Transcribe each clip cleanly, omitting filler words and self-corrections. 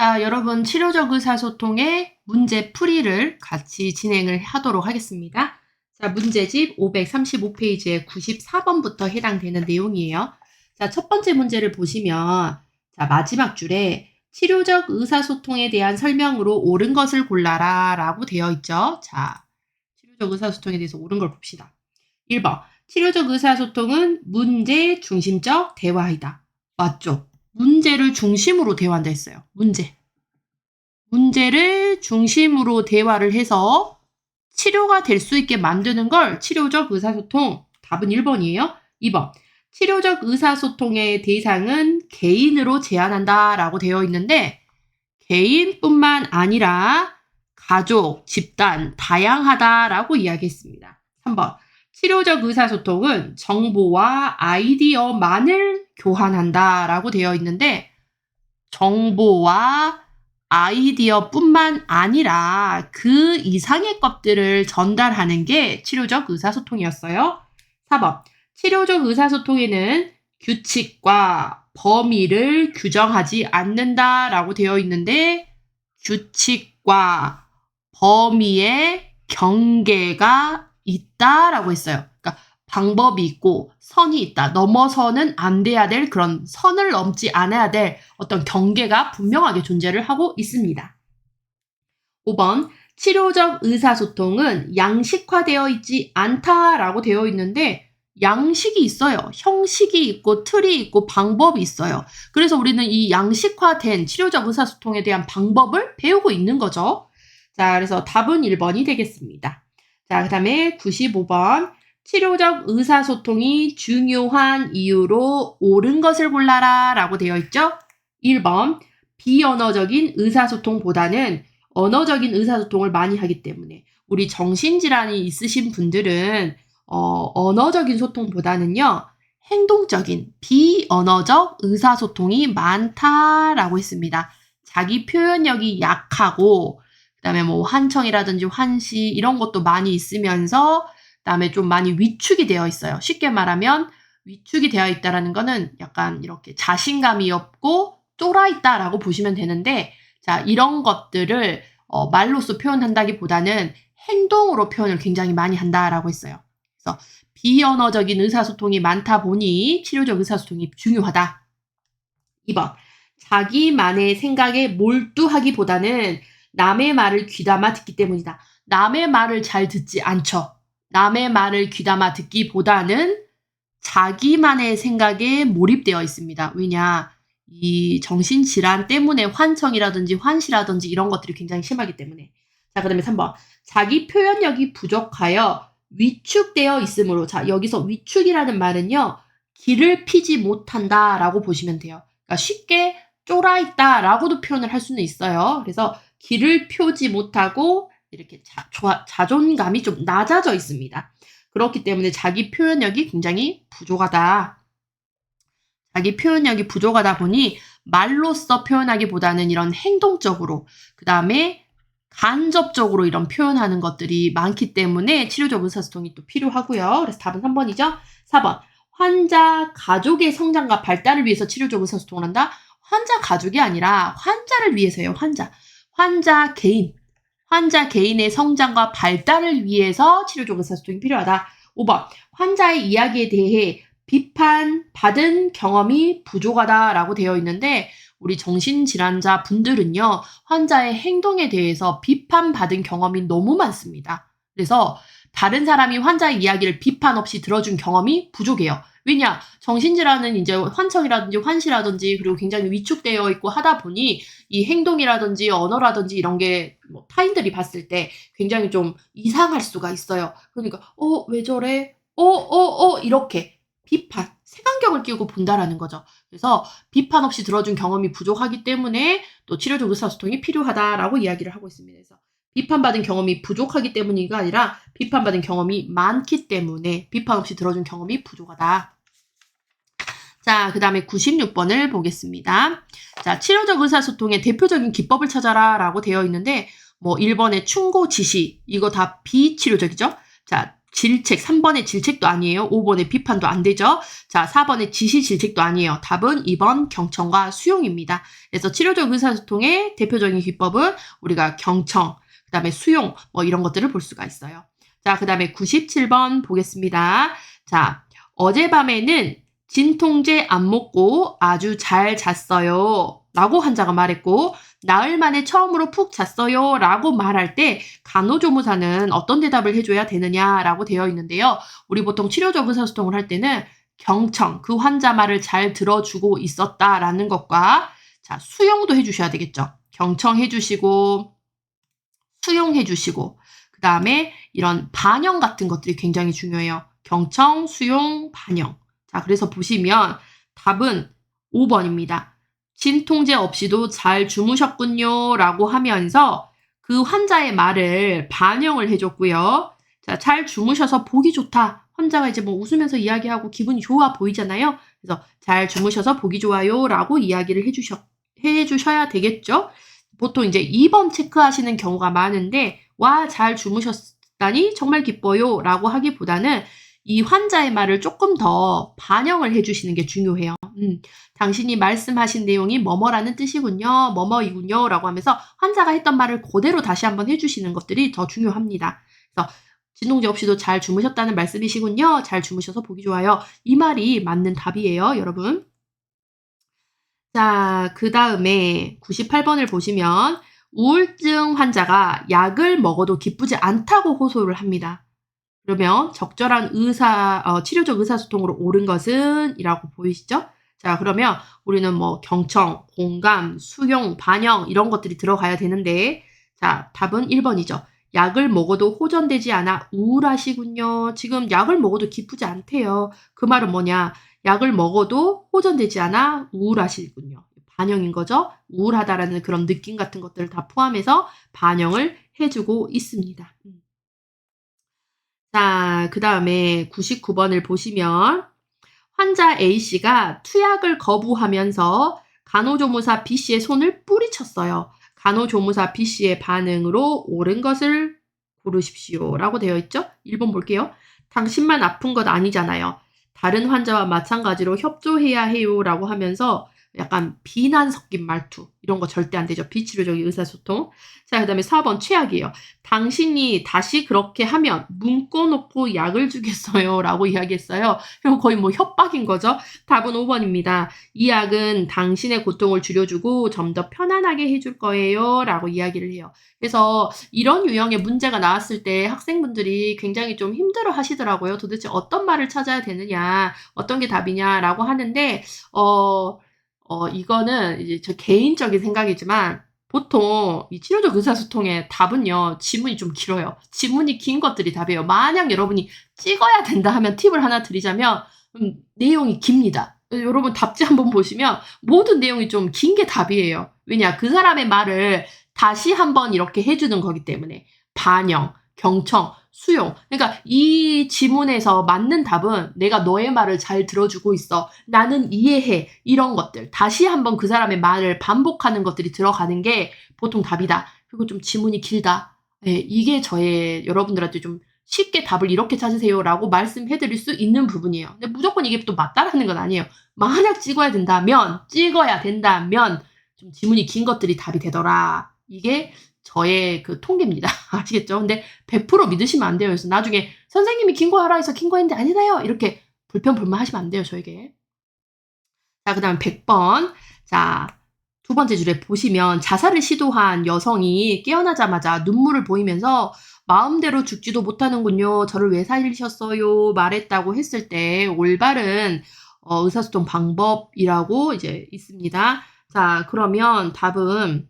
자, 여러분 치료적 의사소통의 문제 풀이를 같이 진행을 하도록 하겠습니다. 자, 문제집 535페이지에 94번부터 해당되는 내용이에요. 자, 첫 번째 문제를 보시면 자, 마지막 줄에 치료적 의사소통에 대한 설명으로 옳은 것을 골라라 라고 되어 있죠. 자, 치료적 의사소통에 대해서 옳은 걸 봅시다. 1번, 치료적 의사소통은 문제 중심적 대화이다. 맞죠? 문제를 중심으로 대화한다 했어요. 문제를 중심으로 대화를 해서 치료가 될 수 있게 만드는 걸 치료적 의사소통. 답은 1번이에요. 2번. 치료적 의사소통의 대상은 개인으로 제한한다 라고 되어 있는데 개인뿐만 아니라 가족, 집단, 다양하다라고 이야기했습니다. 3번. 치료적 의사소통은 정보와 아이디어만을 교환한다라고 되어 있는데 정보와 아이디어뿐만 아니라 그 이상의 것들을 전달하는 게 치료적 의사소통이었어요. 4번. 치료적 의사소통에는 규칙과 범위를 규정하지 않는다라고 되어 있는데 규칙과 범위의 경계가 있다라고 했어요. 그러니까 방법이 있고 선이 있다. 넘어서는 안 돼야 될 그런 선을 넘지 않아야 될 어떤 경계가 분명하게 존재를 하고 있습니다. 5번. 치료적 의사소통은 양식화되어 있지 않다라고 되어 있는데 양식이 있어요. 형식이 있고 틀이 있고 방법이 있어요. 그래서 우리는 이 양식화된 치료적 의사소통에 대한 방법을 배우고 있는 거죠. 자, 그래서 답은 1번이 되겠습니다. 자, 그 다음에 95번. 치료적 의사소통이 중요한 이유로 옳은 것을 골라라 라고 되어 있죠. 1번. 비언어적인 의사소통보다는 언어적인 의사소통을 많이 하기 때문에 우리 정신질환이 있으신 분들은 언어적인 소통보다는요. 행동적인 비언어적 의사소통이 많다라고 했습니다. 자기 표현력이 약하고 그다음에 뭐 환청이라든지 환시 이런 것도 많이 있으면서 그다음에 좀 많이 위축이 되어 있어요. 쉽게 말하면 위축이 되어 있다라는 거는 약간 이렇게 자신감이 없고 쫄아 있다라고 보시면 되는데 자, 이런 것들을 말로써 표현한다기보다는 행동으로 표현을 굉장히 많이 한다라고 했어요. 그래서 비언어적인 의사소통이 많다 보니 치료적 의사소통이 중요하다. 2번. 자기만의 생각에 몰두하기보다는 남의 말을 귀담아 듣기 때문이다. 남의 말을 잘 듣지 않죠. 남의 말을 귀담아 듣기보다는 자기만의 생각에 몰입되어 있습니다. 왜냐? 이 정신질환 때문에 환청이라든지 환시라든지 이런 것들이 굉장히 심하기 때문에. 자, 그 다음에 3번. 자기 표현력이 부족하여 위축되어 있으므로. 자, 여기서 위축이라는 말은요. 기를 피지 못한다라고 보시면 돼요. 그러니까 쉽게 쫄아있다라고도 표현을 할 수는 있어요. 그래서 기를 펴지 못하고 이렇게 자존감이 좀 낮아져 있습니다. 그렇기 때문에 자기 표현력이 굉장히 부족하다. 자기 표현력이 부족하다 보니 말로써 표현하기보다는 이런 행동적으로 그 다음에 간접적으로 이런 표현하는 것들이 많기 때문에 치료적 의사소통이 또 필요하고요. 그래서 답은 3번이죠. 4번. 환자 가족의 성장과 발달을 위해서 치료적 의사소통을 한다. 환자 가족이 아니라 환자를 위해서예요. 환자 개인의 성장과 발달을 위해서 치료적 의사소통이 필요하다. 5번. 환자의 이야기에 대해 비판받은 경험이 부족하다라고 되어 있는데 우리 정신질환자 분들은요. 환자의 행동에 대해서 비판받은 경험이 너무 많습니다. 그래서 다른 사람이 환자의 이야기를 비판 없이 들어준 경험이 부족해요. 왜냐? 정신질환은 이제 환청이라든지 환시라든지 그리고 굉장히 위축되어 있고 하다 보니 이 행동이라든지 언어라든지 이런 게 뭐 타인들이 봤을 때 굉장히 좀 이상할 수가 있어요. 그러니까 왜 저래? 이렇게 비판, 색안경을 끼고 본다라는 거죠. 그래서 비판 없이 들어준 경험이 부족하기 때문에 또 치료적 의사소통이 필요하다라고 이야기를 하고 있습니다. 그래서 비판받은 경험이 부족하기 때문이가 아니라 비판받은 경험이 많기 때문에 비판 없이 들어준 경험이 부족하다. 자, 그 다음에 96번을 보겠습니다. 자, 치료적 의사소통의 대표적인 기법을 찾아라 라고 되어 있는데 뭐 1번의 충고 지시 이거 다 비치료적이죠. 자, 질책, 3번의 질책도 아니에요. 5번의 비판도 안 되죠. 자, 4번의 지시 질책도 아니에요. 답은 2번 경청과 수용입니다. 그래서 치료적 의사소통의 대표적인 기법은 우리가 경청, 그 다음에 수용, 뭐 이런 것들을 볼 수가 있어요. 자, 그 다음에 97번 보겠습니다. 자, 어젯밤에는 진통제 안 먹고 아주 잘 잤어요. 라고 환자가 말했고, 나흘 만에 처음으로 푹 잤어요. 라고 말할 때 간호조무사는 어떤 대답을 해줘야 되느냐라고 되어 있는데요. 우리 보통 치료적 의사소통을 할 때는 경청, 그 환자 말을 잘 들어주고 있었다라는 것과 자, 수용도 해주셔야 되겠죠. 경청해주시고, 수용해주시고, 그 다음에 이런 반영 같은 것들이 굉장히 중요해요. 경청, 수용, 반영. 자, 그래서 보시면 답은 5번입니다. 진통제 없이도 잘 주무셨군요. 라고 하면서 그 환자의 말을 반영을 해줬고요. 자, 잘 주무셔서 보기 좋다. 환자가 이제 뭐 웃으면서 이야기하고 기분이 좋아 보이잖아요. 그래서 잘 주무셔서 보기 좋아요. 라고 이야기를 해주셔야 되겠죠. 보통 이제 2번 체크하시는 경우가 많은데, 와, 잘 주무셨다니 정말 기뻐요. 라고 하기보다는 이 환자의 말을 조금 더 반영을 해주시는 게 중요해요. 당신이 말씀하신 내용이 뭐뭐라는 뜻이군요. 뭐뭐이군요. 라고 하면서 환자가 했던 말을 그대로 다시 한번 해주시는 것들이 더 중요합니다. 그래서 진통제 없이도 잘 주무셨다는 말씀이시군요. 잘 주무셔서 보기 좋아요. 이 말이 맞는 답이에요, 여러분. 자, 그 다음에 98번을 보시면 우울증 환자가 약을 먹어도 기쁘지 않다고 호소를 합니다. 그러면 적절한 치료적 의사소통으로 옳은 것은? 이라고 보이시죠? 자, 그러면 우리는 뭐 경청, 공감, 수용, 반영 이런 것들이 들어가야 되는데 자, 답은 1번이죠. 약을 먹어도 호전되지 않아 우울하시군요. 지금 약을 먹어도 기쁘지 않대요. 그 말은 뭐냐? 약을 먹어도 호전되지 않아 우울하시군요. 반영인 거죠. 우울하다라는 그런 느낌 같은 것들을 다 포함해서 반영을 해주고 있습니다. 자, 그 다음에 99번을 보시면 환자 A씨가 투약을 거부하면서 간호조무사 B씨의 손을 뿌리쳤어요. 간호조무사 B씨의 반응으로 옳은 것을 고르십시오. 라고 되어 있죠? 1번 볼게요. 당신만 아픈 것 아니잖아요. 다른 환자와 마찬가지로 협조해야 해요. 라고 하면서 약간 비난 섞인 말투 이런 거 절대 안 되죠. 비치료적인 의사소통. 자, 그 다음에 4번 최악이에요. 당신이 다시 그렇게 하면 묶어놓고 약을 주겠어요. 라고 이야기했어요. 그럼 거의 뭐 협박인 거죠. 답은 5번입니다. 이 약은 당신의 고통을 줄여주고 좀 더 편안하게 해줄 거예요. 라고 이야기를 해요. 그래서 이런 유형의 문제가 나왔을 때 학생분들이 굉장히 좀 힘들어 하시더라고요. 도대체 어떤 말을 찾아야 되느냐, 어떤 게 답이냐라고 하는데, 이거는 이제 저 개인적인 생각이지만 보통 이 치료적 의사소통의 답은요, 지문이 좀 길어요. 지문이 긴 것들이 답이에요. 만약 여러분이 찍어야 된다 하면 팁을 하나 드리자면, 내용이 깁니다. 여러분 답지 한번 보시면 모든 내용이 좀 긴 게 답이에요. 왜냐? 그 사람의 말을 다시 한번 이렇게 해주는 거기 때문에. 반영, 경청, 수용. 그러니까 이 지문에서 맞는 답은 내가 너의 말을 잘 들어주고 있어. 나는 이해해. 이런 것들. 다시 한번 그 사람의 말을 반복하는 것들이 들어가는 게 보통 답이다. 그리고 좀 지문이 길다. 네, 이게 여러분들한테 좀 쉽게 답을 이렇게 찾으세요라고 말씀해드릴 수 있는 부분이에요. 근데 무조건 이게 또 맞다라는 건 아니에요. 만약 찍어야 된다면 좀 지문이 긴 것들이 답이 되더라. 이게 저의 그 통계입니다. 아시겠죠? 근데 100% 믿으시면 안 돼요. 그래서 나중에 선생님이 긴 거 하라 해서 긴 거 했는데 아니다요. 이렇게 불평불만하시면 안 돼요. 저에게. 자, 그 다음 100번. 자, 두 번째 줄에 보시면 자살을 시도한 여성이 깨어나자마자 눈물을 보이면서 마음대로 죽지도 못하는군요. 저를 왜 살리셨어요? 말했다고 했을 때 올바른 의사소통 방법이라고 이제 있습니다. 자, 그러면 답은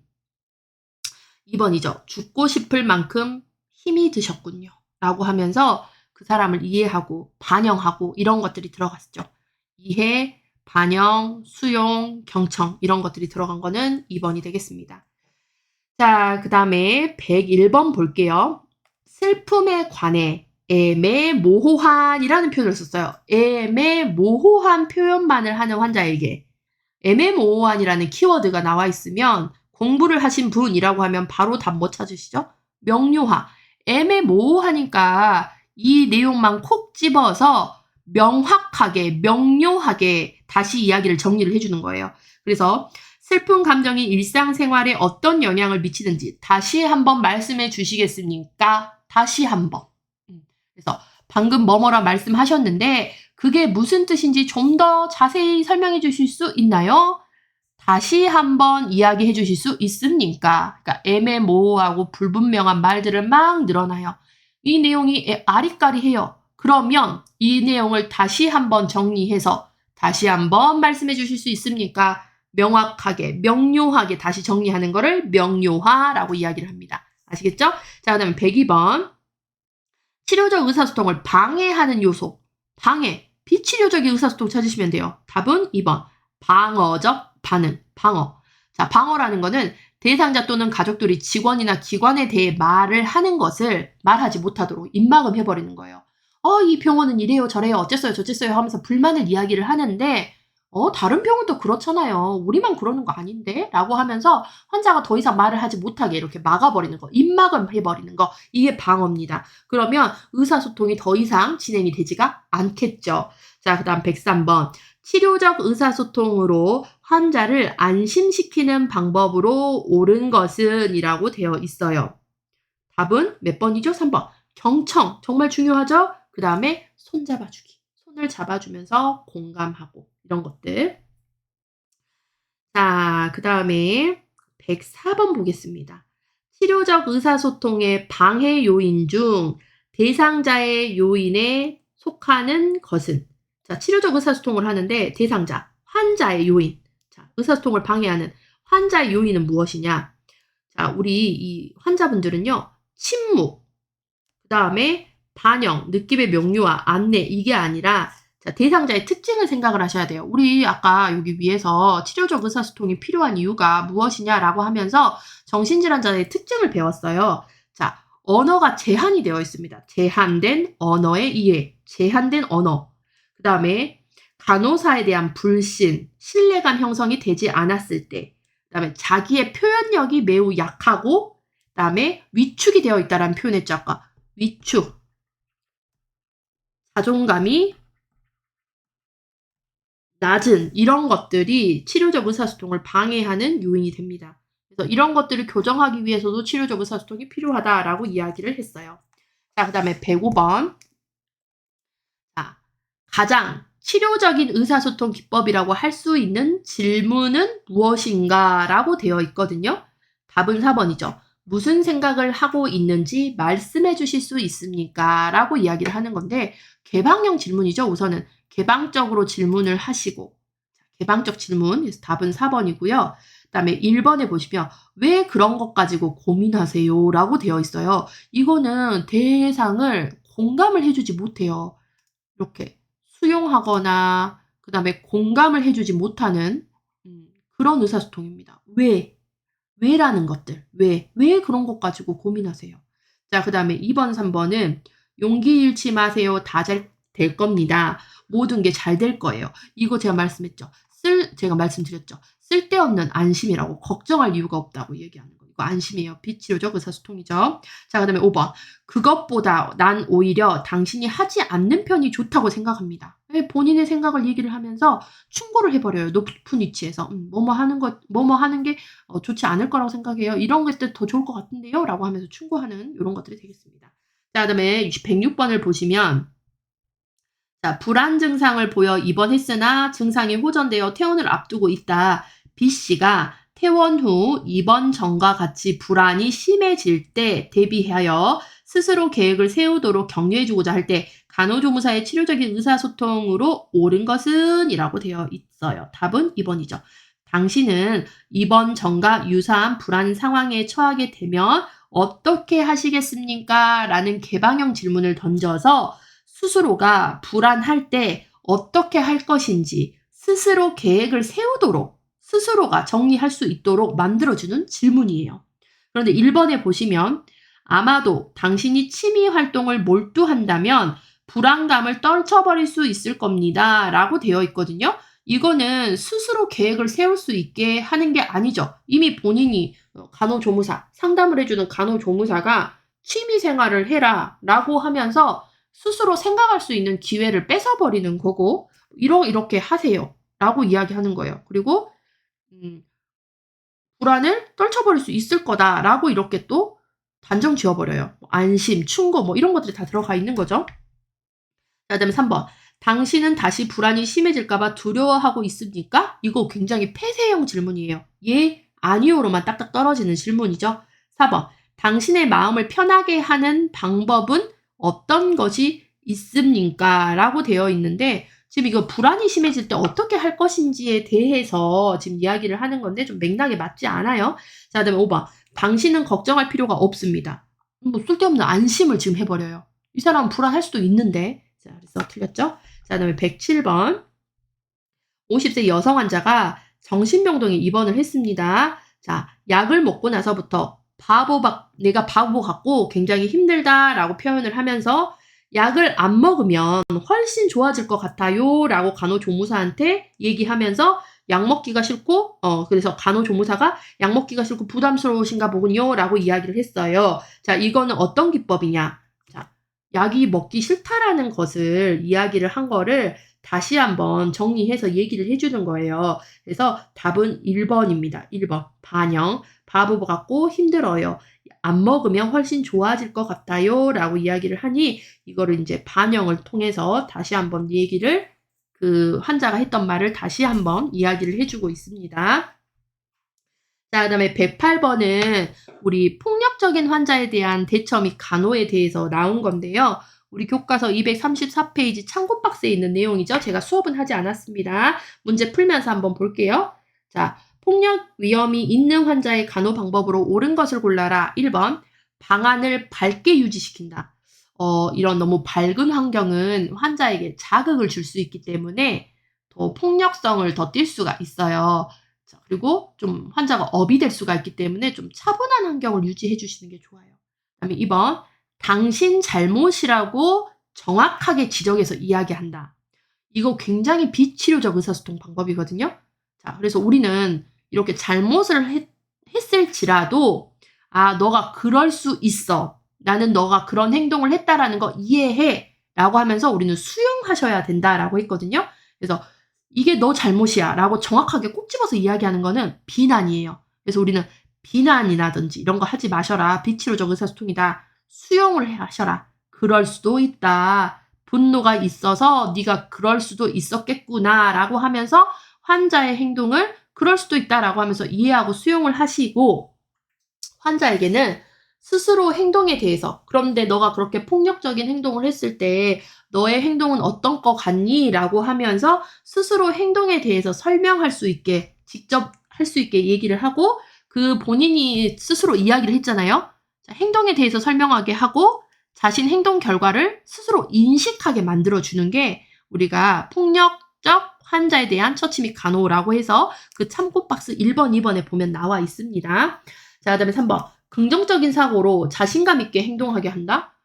2번이죠. 죽고 싶을 만큼 힘이 드셨군요. 라고 하면서 그 사람을 이해하고 반영하고 이런 것들이 들어갔죠. 이해, 반영, 수용, 경청 이런 것들이 들어간 거는 2번이 되겠습니다. 자, 그 다음에 101번 볼게요. 슬픔에 관해 애매모호한이라는 표현을 썼어요. 애매모호한 표현만을 하는 환자에게 애매모호한이라는 키워드가 나와 있으면 공부를 하신 분이라고 하면 바로 답 못 찾으시죠? 명료하. 애매모호하니까 이 내용만 콕 집어서 명확하게, 명료하게 다시 이야기를 정리를 해주는 거예요. 그래서 슬픈 감정이 일상생활에 어떤 영향을 미치는지 다시 한번 말씀해 주시겠습니까? 다시 한번. 그래서 방금 뭐뭐라 말씀하셨는데 그게 무슨 뜻인지 좀 더 자세히 설명해 주실 수 있나요? 다시 한번 이야기해 주실 수 있습니까? 그러니까 애매모호하고 불분명한 말들을 막 늘어나요. 이 내용이 아리까리해요. 그러면 이 내용을 다시 한번 정리해서 다시 한번 말씀해 주실 수 있습니까? 명확하게, 명료하게 다시 정리하는 거를 명료화라고 이야기를 합니다. 아시겠죠? 자, 그다음에 102번. 치료적 의사소통을 방해하는 요소. 방해. 비치료적인 의사소통 찾으시면 돼요. 답은 2번. 방어적 반응. 방어. 자, 방어라는 거는 대상자 또는 가족들이 직원이나 기관에 대해 말을 하는 것을 말하지 못하도록 입막음 해버리는 거예요. 이 병원은 이래요, 저래요, 어쨌어요, 저쨌어요 하면서 불만을 이야기를 하는데 다른 병원도 그렇잖아요. 우리만 그러는 거 아닌데? 라고 하면서 환자가 더 이상 말을 하지 못하게 이렇게 막아버리는 거, 입막음 해버리는 거, 이게 방어입니다. 그러면 의사소통이 더 이상 진행이 되지가 않겠죠. 자, 그 다음 103번. 치료적 의사소통으로 환자를 안심시키는 방법으로 옳은 것은 이라고 되어 있어요. 답은 몇 번이죠? 3번. 경청. 정말 중요하죠? 그 다음에 손 잡아주기. 손을 잡아주면서 공감하고 이런 것들. 자, 그 다음에 104번 보겠습니다. 치료적 의사소통의 방해 요인 중 대상자의 요인에 속하는 것은? 자, 치료적 의사소통을 하는데 대상자, 환자의 요인. 자, 의사소통을 방해하는 환자의 요인은 무엇이냐? 자, 우리 이 환자분들은요, 침묵, 그 다음에 반영, 느낌의 명료화, 안내, 이게 아니라 자, 대상자의 특징을 생각을 하셔야 돼요. 우리 아까 여기 위에서 치료적 의사소통이 필요한 이유가 무엇이냐라고 하면서 정신질환자의 특징을 배웠어요. 자, 언어가 제한이 되어 있습니다. 제한된 언어의 이해, 제한된 언어. 그 다음에 간호사에 대한 불신, 신뢰감 형성이 되지 않았을 때, 그 다음에 자기의 표현력이 매우 약하고, 그 다음에 위축이 되어 있다라는 표현했죠, 아까. 위축. 자존감이 낮은 이런 것들이 치료적 의사소통을 방해하는 요인이 됩니다. 그래서 이런 것들을 교정하기 위해서도 치료적 의사소통이 필요하다라고 이야기를 했어요. 자, 그 다음에 105번. 자, 가장 치료적인 의사소통 기법이라고 할 수 있는 질문은 무엇인가? 라고 되어 있거든요. 답은 4번이죠. 무슨 생각을 하고 있는지 말씀해 주실 수 있습니까? 라고 이야기를 하는 건데 개방형 질문이죠. 우선은 개방적으로 질문을 하시고 개방적 질문, 그래서 답은 4번이고요. 그 다음에 1번에 보시면 왜 그런 것 가지고 고민하세요? 라고 되어 있어요. 이거는 대상을 공감을 해주지 못해요. 이렇게 수용하거나 그 다음에 공감을 해주지 못하는 그런 의사소통입니다. 왜? 왜라는 것들. 왜 그런 것 가지고 고민하세요? 자, 그 다음에 2번, 3번은 용기 잃지 마세요. 다 잘 될 겁니다. 모든 게 잘 될 거예요. 이거 제가 말씀했죠. 제가 말씀드렸죠. 쓸데없는 안심이라고 걱정할 이유가 없다고 얘기하는 거. 이거 안심이에요. 비치료적 의사소통이죠. 자, 그 다음에 5번. 그것보다 난 오히려 당신이 하지 않는 편이 좋다고 생각합니다. 본인의 생각을 얘기를 하면서 충고를 해버려요. 높은 위치에서. 뭐뭐 하는 게 좋지 않을 거라고 생각해요. 이런 것들 더 좋을 것 같은데요. 라고 하면서 충고하는 이런 것들이 되겠습니다. 자, 그 다음에 106번을 보시면 자, 불안 증상을 보여 입원했으나 증상이 호전되어 퇴원을 앞두고 있다. B씨가 퇴원 후 입원 전과 같이 불안이 심해질 때 대비하여 스스로 계획을 세우도록 격려해주고자 할 때 간호조무사의 치료적인 의사소통으로 옳은 것은? 이라고 되어 있어요. 답은 2번이죠. 당신은 입원 전과 유사한 불안 상황에 처하게 되면 어떻게 하시겠습니까? 라는 개방형 질문을 던져서 스스로가 불안할 때 어떻게 할 것인지 스스로 계획을 세우도록 스스로가 정리할 수 있도록 만들어주는 질문이에요. 그런데 1번에 보시면 아마도 당신이 취미 활동을 몰두한다면 불안감을 떨쳐버릴 수 있을 겁니다. 라고 되어 있거든요. 이거는 스스로 계획을 세울 수 있게 하는 게 아니죠. 이미 본인이 간호조무사, 상담을 해주는 간호조무사가 취미 생활을 해라 라고 하면서 스스로 생각할 수 있는 기회를 뺏어버리는 거고 이렇게 하세요 라고 이야기하는 거예요. 그리고 불안을 떨쳐버릴 수 있을 거다라고 이렇게 또 단정 지어버려요. 안심, 충고 뭐 이런 것들이 다 들어가 있는 거죠. 자, 그다음에 3번. 당신은 다시 불안이 심해질까 봐 두려워하고 있습니까? 이거 굉장히 폐쇄형 질문이에요. 예, 아니요로만 딱딱 떨어지는 질문이죠. 4번. 당신의 마음을 편하게 하는 방법은 어떤 것이 있습니까? 라고 되어 있는데 지금 이거 불안이 심해질 때 어떻게 할 것인지에 대해서 지금 이야기를 하는 건데 좀 맥락에 맞지 않아요. 자, 그다음에 5번. 당신은 걱정할 필요가 없습니다. 뭐 쓸데없는 안심을 지금 해버려요. 이 사람은 불안할 수도 있는데. 자, 그래서 틀렸죠? 자, 그다음에 107번. 50세 여성 환자가 정신병동에 입원을 했습니다. 자, 약을 먹고 나서부터 내가 바보 같고 굉장히 힘들다라고 표현을 하면서 약을 안 먹으면 훨씬 좋아질 것 같아요 라고 간호조무사한테 얘기하면서 약 먹기가 싫고 그래서 간호조무사가 약 먹기가 싫고 부담스러우신가 보군요 라고 이야기를 했어요. 자, 이거는 어떤 기법이냐. 자, 약이 먹기 싫다라는 것을 이야기를 한 거를 다시 한번 정리해서 얘기를 해주는 거예요. 그래서 답은 1번입니다. 1번. 반영. 바보 같고 힘들어요. 안 먹으면 훨씬 좋아질 것 같아요. 라고 이야기를 하니 이거를 이제 반영을 통해서 다시 한번 얘기를 그 환자가 했던 말을 다시 한번 이야기를 해주고 있습니다. 자, 그다음에 108번은 우리 폭력적인 환자에 대한 대처 및 간호에 대해서 나온 건데요. 우리 교과서 234페이지 참고 박스에 있는 내용이죠. 제가 수업은 하지 않았습니다. 문제 풀면서 한번 볼게요. 자, 폭력 위험이 있는 환자의 간호 방법으로 옳은 것을 골라라. 1번, 방안을 밝게 유지시킨다. 이런 너무 밝은 환경은 환자에게 자극을 줄 수 있기 때문에 더 폭력성을 더 띌 수가 있어요. 자, 그리고 좀 환자가 업이 될 수가 있기 때문에 좀 차분한 환경을 유지해 주시는 게 좋아요. 그다음에 2번, 당신 잘못이라고 정확하게 지적해서 이야기한다. 이거 굉장히 비치료적 의사소통 방법이거든요. 자, 그래서 우리는 이렇게 잘못을 했을지라도 너가 그럴 수 있어. 나는 너가 그런 행동을 했다라는 거 이해해. 라고 하면서 우리는 수용하셔야 된다라고 했거든요. 그래서 이게 너 잘못이야. 라고 정확하게 꼭 집어서 이야기하는 거는 비난이에요. 그래서 우리는 비난이라든지 이런 거 하지 마셔라. 비치료적 의사소통이다. 수용을 하셔라. 그럴 수도 있다. 분노가 있어서 네가 그럴 수도 있었겠구나 라고 하면서 환자의 행동을 그럴 수도 있다라고 하면서 이해하고 수용을 하시고 환자에게는 스스로 행동에 대해서 그런데 너가 그렇게 폭력적인 행동을 했을 때 너의 행동은 어떤 것 같니? 라고 하면서 스스로 행동에 대해서 설명할 수 있게 직접 할 수 있게 얘기를 하고 그 본인이 스스로 이야기를 했잖아요. 자, 행동에 대해서 설명하게 하고 자신 행동 결과를 스스로 인식하게 만들어주는 게 우리가 폭력적 환자에 대한 처치 및 간호라고 해서 그 참고 박스 1번, 2번에 보면 나와 있습니다. 자, 그다음에 3번. 긍정적인 사고로 자신감 있게 행동하게 한다?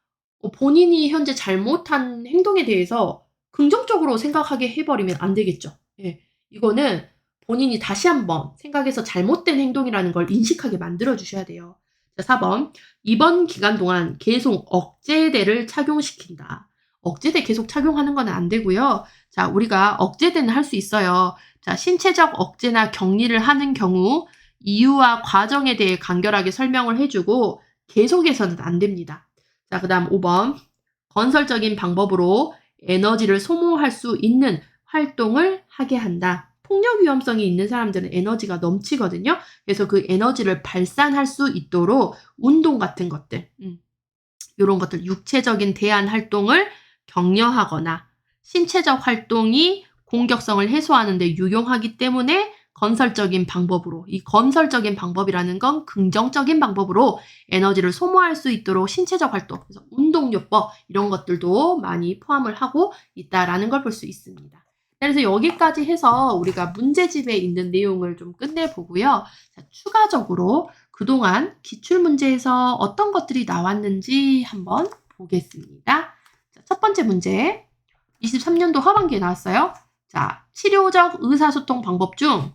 본인이 현재 잘못한 행동에 대해서 긍정적으로 생각하게 해버리면 안 되겠죠. 예, 이거는 본인이 다시 한번 생각해서 잘못된 행동이라는 걸 인식하게 만들어주셔야 돼요. 자, 4번. 이번 기간 동안 계속 억제대를 착용시킨다. 억제대 계속 착용하는 건 안 되고요. 자, 우리가 억제대는 할 수 있어요. 자, 신체적 억제나 격리를 하는 경우 이유와 과정에 대해 간결하게 설명을 해주고 계속해서는 안 됩니다. 자, 그 다음 5번. 건설적인 방법으로 에너지를 소모할 수 있는 활동을 하게 한다. 폭력 위험성이 있는 사람들은 에너지가 넘치거든요. 그래서 그 에너지를 발산할 수 있도록 운동 같은 것들, 이런 것들, 육체적인 대안 활동을 격려하거나 신체적 활동이 공격성을 해소하는 데 유용하기 때문에 건설적인 방법으로, 이 건설적인 방법이라는 건 긍정적인 방법으로 에너지를 소모할 수 있도록 신체적 활동, 그래서 운동요법 이런 것들도 많이 포함을 하고 있다라는 걸 볼 수 있습니다. 그래서 여기까지 해서 우리가 문제집에 있는 내용을 좀 끝내보고요. 자, 추가적으로 그동안 기출문제에서 어떤 것들이 나왔는지 한번 보겠습니다. 자, 첫 번째 문제, 23년도 하반기에 나왔어요. 자, 치료적 의사소통 방법 중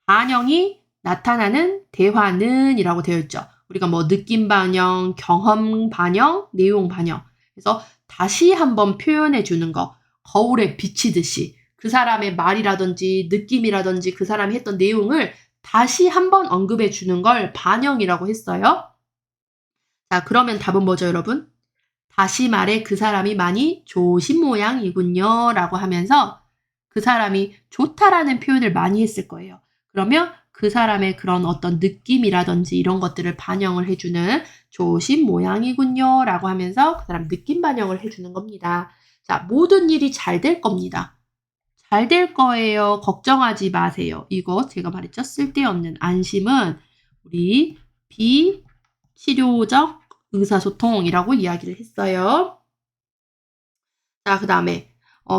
반영이 나타나는 대화는 이라고 되어 있죠. 우리가 뭐 느낌 반영, 경험 반영, 내용 반영. 그래서 다시 한번 표현해 주는 거. 거울에 비치듯이 그 사람의 말이라든지 느낌이라든지 그 사람이 했던 내용을 다시 한번 언급해 주는 걸 반영이라고 했어요. 자, 그러면 답은 뭐죠, 여러분? 다시 말해 그 사람이 많이 좋으신 모양이군요. 라고 하면서 그 사람이 좋다라는 표현을 많이 했을 거예요. 그러면 그 사람의 그런 어떤 느낌이라든지 이런 것들을 반영을 해주는 좋으신 모양이군요. 라고 하면서 그 사람 느낌 반영을 해주는 겁니다. 자, 모든 일이 잘 될 겁니다. 잘 될 거예요. 걱정하지 마세요. 이거 제가 말했죠. 쓸데없는 안심은 우리 비치료적 의사소통이라고 이야기를 했어요. 자, 그 다음에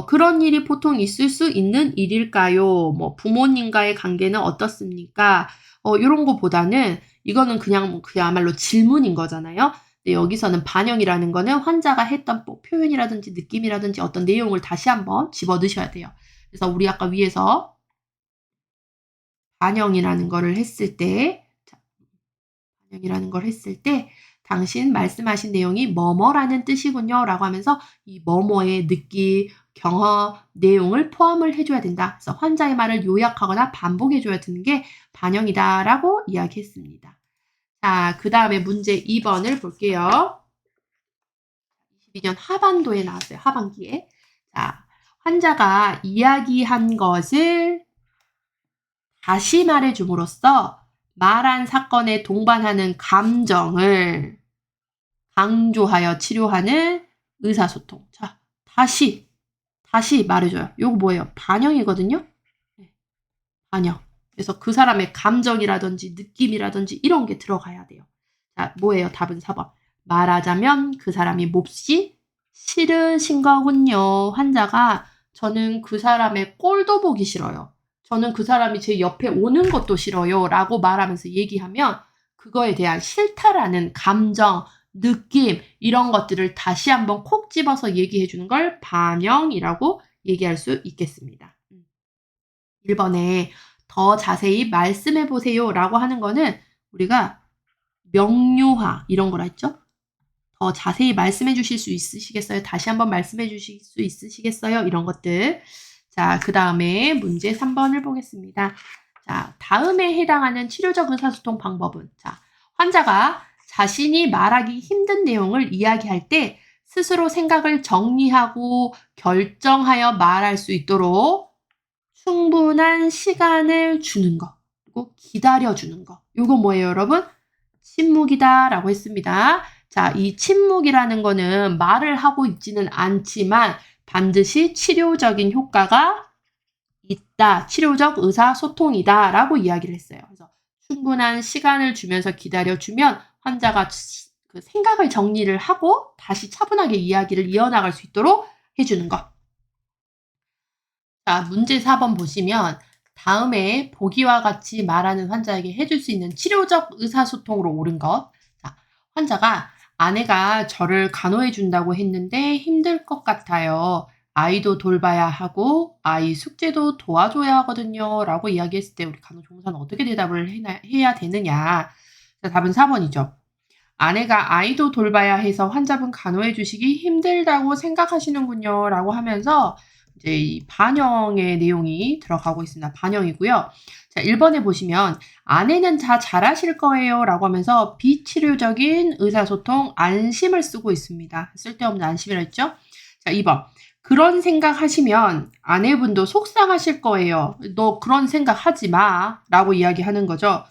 그런 일이 보통 있을 수 있는 일일까요? 뭐 부모님과의 관계는 어떻습니까? 요런 거보다는 이거는 그냥 뭐 그야말로 질문인 거잖아요. 근데 여기서는 반영이라는 거는 환자가 했던 뭐 표현이라든지 느낌이라든지 어떤 내용을 다시 한번 집어넣으셔야 돼요. 그래서 우리 아까 위에서 반영이라는 거를 했을 때, 자, 반영이라는 걸 했을 때, 당신 말씀하신 내용이 뭐뭐라는 뜻이군요. 라고 하면서 이 뭐뭐의 느낌, 경험, 내용을 포함을 해줘야 된다. 그래서 환자의 말을 요약하거나 반복해줘야 되는 게 반영이다. 라고 이야기했습니다. 자, 그 다음에 문제 2번을 볼게요. 22년 하반도에 나왔어요. 하반기에. 자, 환자가 이야기한 것을 다시 말해줌으로써 말한 사건에 동반하는 감정을 강조하여 치료하는 의사소통. 자, 다시 말해줘요. 요거 뭐예요? 반영이거든요. 네, 반영. 그래서 그 사람의 감정이라든지 느낌이라든지 이런 게 들어가야 돼요. 자, 뭐예요? 답은 4번. 말하자면 그 사람이 몹시 싫으신 거군요. 환자가 저는 그 사람의 꼴도 보기 싫어요. 저는 그 사람이 제 옆에 오는 것도 싫어요. 라고 말하면서 얘기하면 그거에 대한 싫다라는 감정, 느낌 이런 것들을 다시 한번 콕 집어서 얘기해 주는 걸 반영이라고 얘기할 수 있겠습니다. 1번에 더 자세히 말씀해 보세요 라고 하는 거는 우리가 명료화 이런 거라 했죠. 더 자세히 말씀해 주실 수 있으시겠어요? 다시 한번 말씀해 주실 수 있으시겠어요? 이런 것들. 자, 그 다음에 문제 3번을 보겠습니다. 자, 다음에 해당하는 치료적 의사소통 방법은 자, 환자가 자신이 말하기 힘든 내용을 이야기할 때 스스로 생각을 정리하고 결정하여 말할 수 있도록 충분한 시간을 주는 거, 그리고 기다려주는 거. 이거 뭐예요, 여러분? 침묵이다라고 했습니다. 자, 이 침묵이라는 거는 말을 하고 있지는 않지만 반드시 치료적인 효과가 있다. 치료적 의사소통이다. 라고 이야기를 했어요. 그래서 충분한 시간을 주면서 기다려주면 환자가 그 생각을 정리를 하고 다시 차분하게 이야기를 이어나갈 수 있도록 해주는 것. 자, 문제 4번 보시면 다음에 보기와 같이 말하는 환자에게 해줄 수 있는 치료적 의사소통으로 옳은 것. 자, 환자가 아내가 저를 간호해 준다고 했는데 힘들 것 같아요. 아이도 돌봐야 하고 아이 숙제도 도와줘야 하거든요. 라고 이야기했을 때 우리 간호조무사는 어떻게 대답을 해야 되느냐. 자, 답은 4번이죠. 아내가 아이도 돌봐야 해서 환자분 간호해 주시기 힘들다고 생각하시는군요. 라고 하면서 이제 이 반영의 내용이 들어가고 있습니다. 반영이고요. 자, 1번에 보시면 아내는 다 잘하실 거예요. 라고 하면서 비치료적인 의사소통 안심을 쓰고 있습니다. 쓸데없는 안심이라 했죠. 자, 2번. 그런 생각 하시면 아내분도 속상하실 거예요. 너 그런 생각 하지 마. 라고 이야기하는 거죠.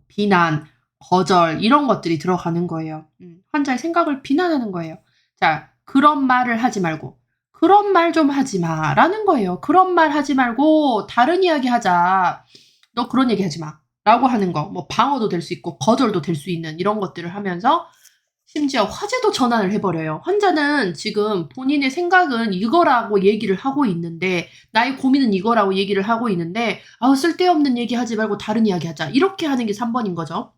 비난, 거절 이런 것들이 들어가는 거예요. 환자의 생각을 비난하는 거예요. 자, 그런 말을 하지 말고 그런 말 좀 하지 마 라는 거예요. 그런 말 하지 말고 다른 이야기 하자. 너 그런 얘기 하지 마 라고 하는 거. 뭐 방어도 될 수 있고 거절도 될 수 있는 이런 것들을 하면서 심지어 화제도 전환을 해버려요. 환자는 지금 본인의 생각은 이거라고 얘기를 하고 있는데 나의 고민은 이거라고 얘기를 하고 있는데 아우 쓸데없는 얘기 하지 말고 다른 이야기 하자. 이렇게 하는 게 3번인 거죠.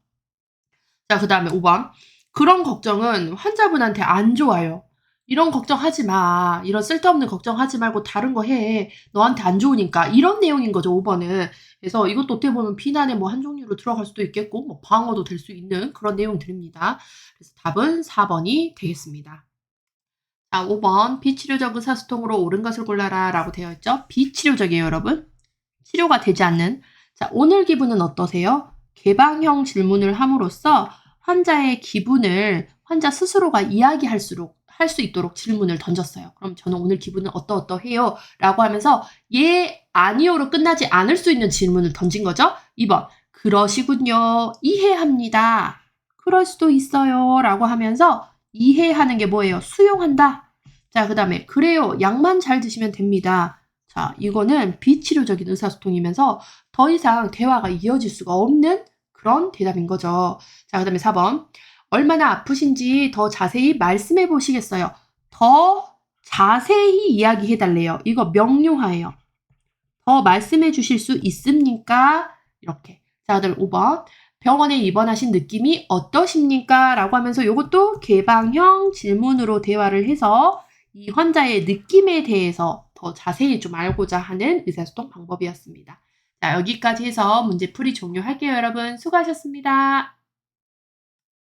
자, 그 다음에 5번. 그런 걱정은 환자분한테 안 좋아요. 이런 걱정하지 마. 이런 쓸데없는 걱정하지 말고 다른 거 해. 너한테 안 좋으니까. 이런 내용인 거죠, 5번은. 그래서 이것도 어떻게 보면 비난의 뭐 한 종류로 들어갈 수도 있겠고, 뭐 방어도 될 수 있는 그런 내용들입니다. 그래서 답은 4번이 되겠습니다. 자, 5번. 비치료적 의사소통으로 옳은 것을 골라라 라고 되어 있죠. 비치료적이에요, 여러분. 치료가 되지 않는. 자, 오늘 기분은 어떠세요? 개방형 질문을 함으로써 환자의 기분을 환자 스스로가 이야기할 수 있도록 질문을 던졌어요. 그럼 저는 오늘 기분은 어떠어떠해요? 라고 하면서 예, 아니요로 끝나지 않을 수 있는 질문을 던진 거죠. 2번. 그러시군요. 이해합니다. 그럴 수도 있어요. 라고 하면서 이해하는 게 뭐예요? 수용한다. 자, 그 다음에 그래요. 약만 잘 드시면 됩니다. 자, 이거는 비치료적인 의사소통이면서 더 이상 대화가 이어질 수가 없는 그런 대답인 거죠. 자, 그 다음에 4번. 얼마나 아프신지 더 자세히 말씀해 보시겠어요? 더 자세히 이야기해 달래요. 이거 명료하예요. 더 말씀해 주실 수 있습니까? 이렇게. 자, 그다음에 5번. 병원에 입원하신 느낌이 어떠십니까? 라고 하면서 이것도 개방형 질문으로 대화를 해서 이 환자의 느낌에 대해서 더 자세히 좀 알고자 하는 의사소통 방법이었습니다. 자, 여기까지 해서 문제풀이 종료할게요, 여러분. 수고하셨습니다.